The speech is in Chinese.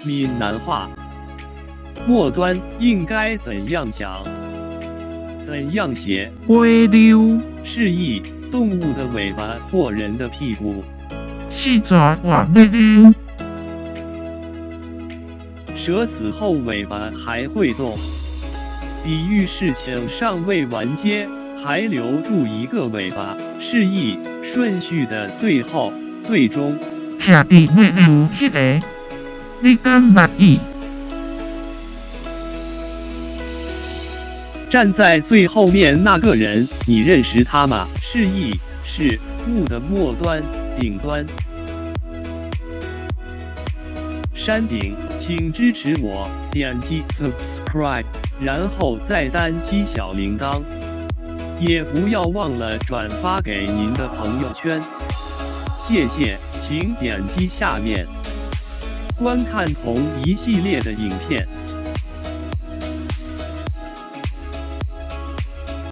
闽南话，末端应该怎样讲？怎样写？尾溜示意动物的尾巴或人的屁股。是爪往内溜。蛇死后尾巴还会动，比喻事情尚未完结，还留住一个尾巴，示意顺序的最后、最终。徛伫内溜迄个，你敢满意？站在最后面那个人，你认识他吗？示意是物的末端、顶端。山顶，请支持我，点击 subscribe， 然后再单击小铃铛，也不要忘了转发给您的朋友圈。谢谢，请点击下面观看同一系列的影片。